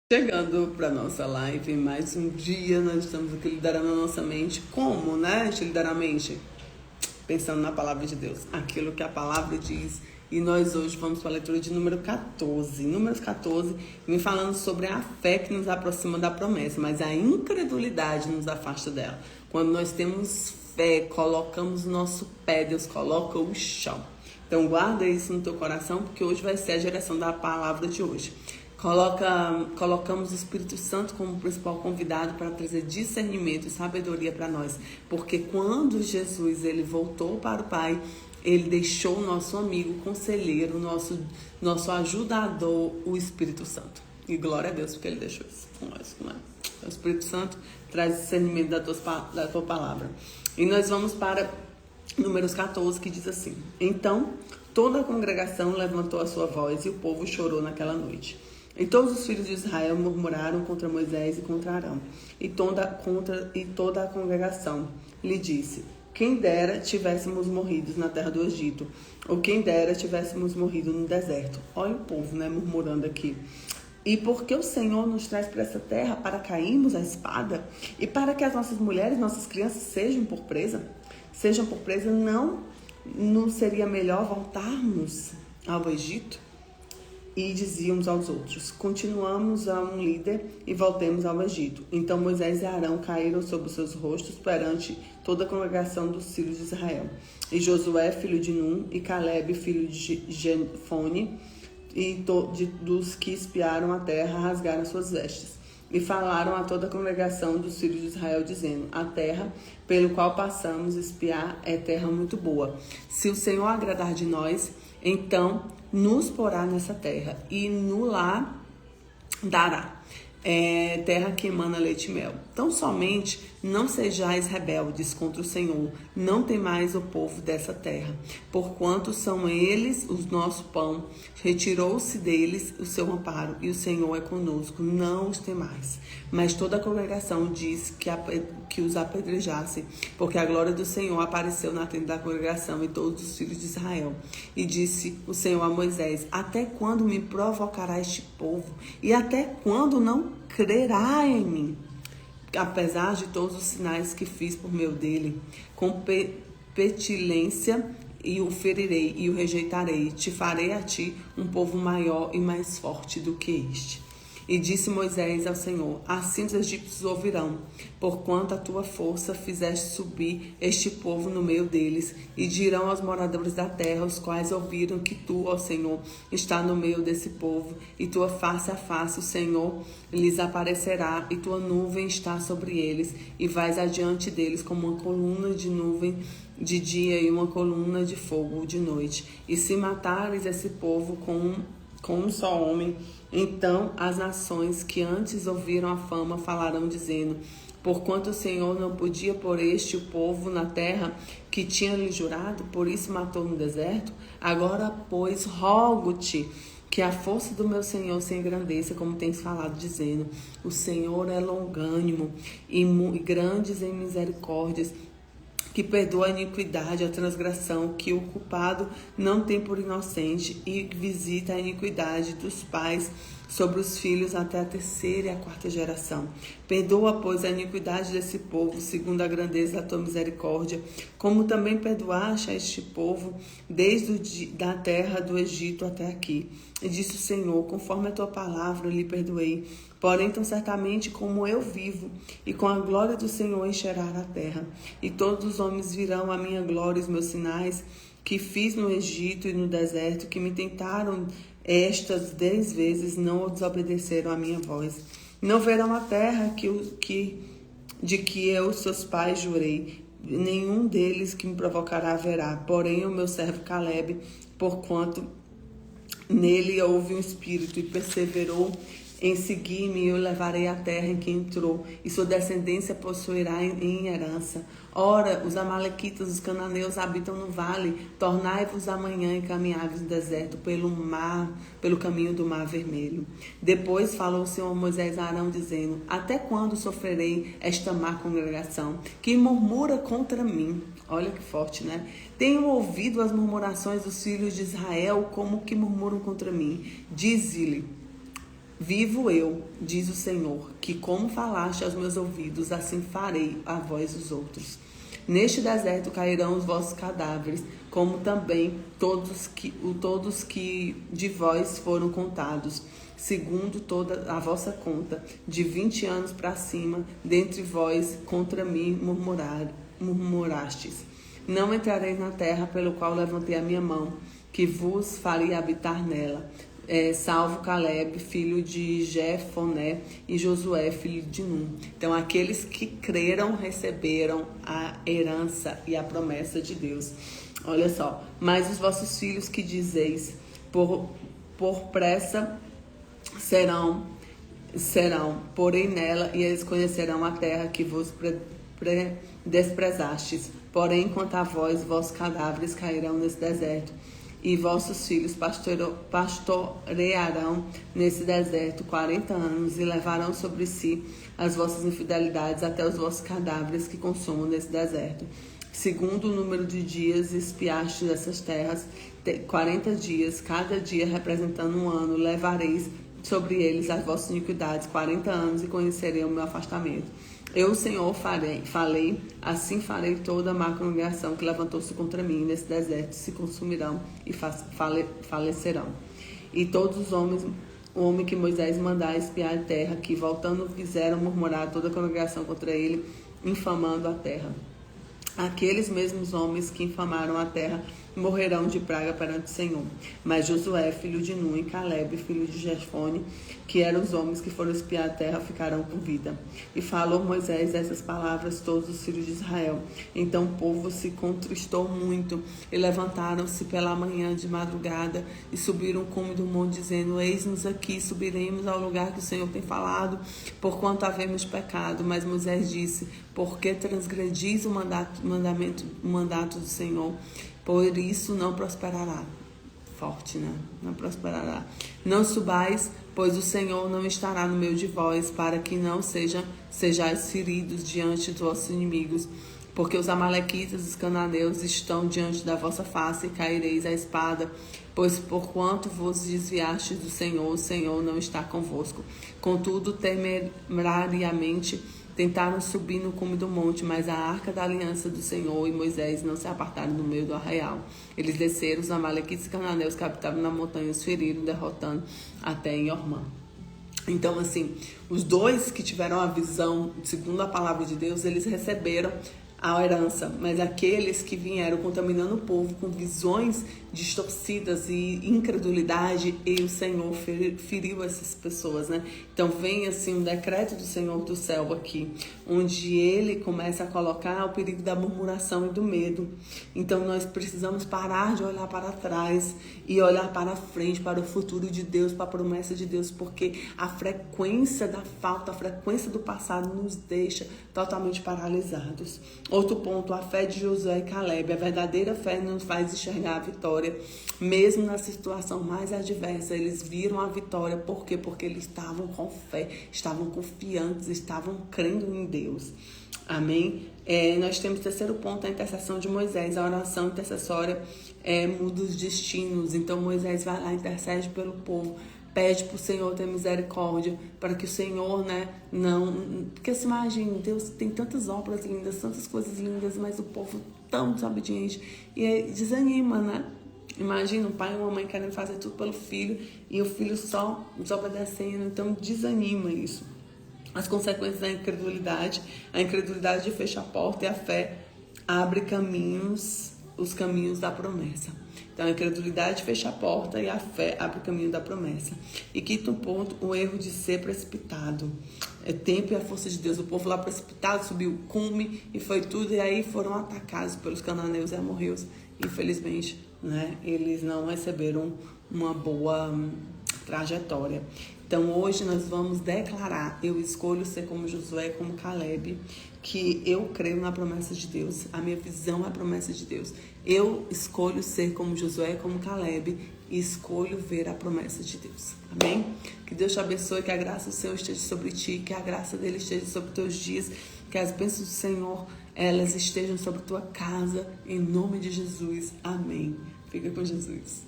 Chegando para nossa live, mais um dia nós estamos aqui liderando a nossa mente. Como, né? A gente lidera a mente pensando na palavra de Deus, aquilo que a palavra diz. E nós hoje vamos para a leitura de número 14. Números 14, me falando sobre a fé que nos aproxima da promessa, mas a incredulidade nos afasta dela. Quando nós temos fé, colocamos o nosso pé, Deus coloca o chão. Então guarda isso no teu coração, porque hoje vai ser a geração da palavra de hoje. Colocamos o Espírito Santo como principal convidado para trazer discernimento e sabedoria para nós. Porque quando Jesus ele voltou para o Pai, ele deixou o nosso amigo, conselheiro, nosso ajudador, o Espírito Santo. E glória a Deus porque ele deixou isso com nós. O Espírito Santo traz discernimento da tua palavra. E nós vamos para Números 14, que diz assim: Então toda a congregação levantou a sua voz e o povo chorou naquela noite. E todos os filhos de Israel murmuraram contra Moisés e contra Arão. E toda a congregação lhe disse: Quem dera tivéssemos morrido na terra do Egito, ou quem dera tivéssemos morrido no deserto. Olha o povo, né, murmurando aqui. E porque o Senhor nos traz para essa terra para cairmos à espada, e para que as nossas mulheres, nossas crianças sejam por presa, não seria melhor voltarmos ao Egito? E dizíamos aos outros: Continuamos a um líder e voltemos ao Egito. Então Moisés e Arão caíram sobre os seus rostos perante toda a congregação dos filhos de Israel. E Josué, filho de Num, e Caleb, filho de Jefone, e dos que espiaram a terra, rasgaram suas vestes. E falaram a toda a congregação dos filhos de Israel, dizendo: A terra pelo qual passamos espiar é terra muito boa. Se o Senhor agradar de nós, então nos porá nessa terra e nos lá dará. Terra que emana leite e mel. Então somente não sejais rebeldes contra o Senhor, não temais o povo dessa terra, porquanto são eles o nosso pão, retirou-se deles o seu amparo, e o Senhor é conosco, não os temais. Mas toda a congregação diz que os apedrejassem, porque a glória do Senhor apareceu na tenda da congregação e todos os filhos de Israel. E disse o Senhor a Moisés: Até quando me provocará este povo? E até quando não crerá em mim? Apesar de todos os sinais que fiz por meio dele, com petilência e o ferirei e o rejeitarei. Te farei a ti um povo maior e mais forte do que este. E disse Moisés ao Senhor: Assim os egípcios ouvirão, porquanto a tua força fizeste subir este povo no meio deles. E dirão aos moradores da terra, os quais ouviram que tu, ó Senhor, está no meio desse povo, e tua face a face, o Senhor, lhes aparecerá, e tua nuvem está sobre eles, e vais adiante deles como uma coluna de nuvem de dia e uma coluna de fogo de noite. E se matares esse povo com um só homem, então as nações que antes ouviram a fama falarão, dizendo: Porquanto o Senhor não podia pôr o povo na terra que tinha lhe jurado, por isso matou no deserto. Agora, pois, rogo-te que a força do meu Senhor se engrandeça, como tens falado, dizendo: O Senhor é longânimo e grandes em misericórdias, que perdoa a iniquidade, a transgressão, que o culpado não tem por inocente, e visita a iniquidade dos pais sobre os filhos até a terceira e a quarta geração. Perdoa, pois, a iniquidade desse povo, segundo a grandeza da tua misericórdia, como também perdoaste a este povo desde da terra do Egito até aqui. E disse o Senhor: Conforme a tua palavra, eu lhe perdoei. Porém, tão certamente como eu vivo, e com a glória do Senhor encherá a terra, e todos os homens virão a minha glória e os meus sinais, que fiz no Egito e no deserto, que me tentaram estas 10 vezes, não desobedeceram a minha voz. Não verão a terra de que eu, seus pais, jurei. Nenhum deles que me provocará verá. Porém, o meu servo Caleb, porquanto nele houve um espírito e perseverou em seguir-me, eu levarei a terra em que entrou, e sua descendência possuirá em herança. Ora, os amalequitas, os cananeus habitam no vale. Tornai-vos amanhã e caminhai-vos no deserto pelo caminho do mar vermelho. Depois falou o Senhor a Moisés e Arão, dizendo: Até quando sofrerei esta má congregação, que murmura contra mim? Olha que forte, né? Tenho ouvido as murmurações dos filhos de Israel, como que murmuram contra mim. Dize-lhe: Vivo eu, diz o Senhor, que como falaste aos meus ouvidos, assim farei a vós os outros. Neste deserto cairão os vossos cadáveres, como também todos que de vós foram contados, segundo toda a vossa conta, de 20 anos para cima, dentre vós contra mim murmurastes. Não entrareis na terra pelo qual levantei a minha mão, que vos faria habitar nela, salvo Caleb, filho de Jefoné, e Josué, filho de Nun. Então, aqueles que creram receberam a herança e a promessa de Deus. Olha só, mas os vossos filhos que dizeis, por pressa serão, porém nela, e eles conhecerão a terra que vos desprezastes. Porém, quanto a vós, vossos cadáveres cairão nesse deserto, e vossos filhos pastorearão nesse deserto 40 anos, e levarão sobre si as vossas infidelidades até os vossos cadáveres que consumam nesse deserto. Segundo o número de dias espiaste dessas terras, 40 dias, cada dia representando um ano, levareis sobre eles as vossas iniquidades 40 anos, e conhecerei o meu afastamento. Eu, o Senhor, falei, assim farei toda a má congregação que levantou-se contra mim nesse deserto, se consumirão e falecerão. E todos os homens, o homem que Moisés mandar espiar a terra, que voltando fizeram murmurar toda a congregação contra ele, infamando a terra. Aqueles mesmos homens que infamaram a terra morrerão de praga perante o Senhor. Mas Josué, filho de Nun, e Caleb, filho de Jefone, que eram os homens que foram espiar a terra, ficarão com vida. E falou Moisés essas palavras a todos os filhos de Israel. Então o povo se contristou muito, e levantaram-se pela manhã de madrugada, e subiram o cume do monte, dizendo: Eis-nos aqui, subiremos ao lugar que o Senhor tem falado, porquanto havemos pecado. Mas Moisés disse: Por que transgredis o mandato do Senhor? Por isso não prosperará. Forte, né? Não prosperará. Não subais, pois o Senhor não estará no meio de vós, para que não sejais feridos diante dos vossos inimigos. Porque os amalequitas e os cananeus estão diante da vossa face, e caireis à espada. Pois porquanto vos desviastes do Senhor, o Senhor não está convosco. Contudo, temerariamente tentaram subir no cume do monte, mas a arca da aliança do Senhor e Moisés não se apartaram do meio do arraial. Eles desceram, os amalequitas e cananeus que habitavam na montanha os feriram, derrotando até em Ormã. Então, assim, os dois que tiveram a visão, segundo a palavra de Deus, eles receberam a herança, mas aqueles que vieram contaminando o povo com visões distorcidas e incredulidade, e o Senhor feriu essas pessoas, né? Então vem assim um decreto do Senhor do céu aqui, onde ele começa a colocar o perigo da murmuração e do medo. Então nós precisamos parar de olhar para trás e olhar para frente, para o futuro de Deus, para a promessa de Deus, porque a frequência da falta, a frequência do passado nos deixa totalmente paralisados. Outro ponto, a fé de Josué e Caleb. A verdadeira fé nos faz enxergar a vitória, mesmo na situação mais adversa. Eles viram a vitória. Por quê? Porque eles estavam com fé, estavam confiantes, estavam crendo em Deus. Amém? Nós temos o terceiro ponto, a intercessão de Moisés. A oração intercessória muda os destinos. Então Moisés vai lá, intercede pelo povo, pede para o Senhor ter misericórdia, para que o Senhor, né, não... Porque se imagina, Deus tem tantas obras lindas, tantas coisas lindas, mas o povo tão desobediente. E aí desanima, né? Imagina um pai e uma mãe querendo fazer tudo pelo filho, e o filho só desobedecendo. Então desanima isso. As consequências da incredulidade. A incredulidade fecha a porta, e a fé abre caminhos, os caminhos da promessa. Então, a incredulidade fecha a porta e a fé abre o caminho da promessa. E quinto ponto, o erro de ser precipitado. É tempo e a força de Deus. O povo lá precipitado subiu o cume e foi tudo. E aí foram atacados pelos cananeus e amorreus. Infelizmente, né, eles não receberam uma boa trajetória. Então, hoje nós vamos declarar: eu escolho ser como Josué, como Caleb, que eu creio na promessa de Deus. A minha visão é a promessa de Deus. Eu escolho ser como Josué, como Caleb, e escolho ver a promessa de Deus. Amém? Que Deus te abençoe, que a graça do Senhor esteja sobre ti, que a graça dele esteja sobre teus dias, que as bênçãos do Senhor, elas estejam sobre tua casa, em nome de Jesus. Amém. Fica com Jesus.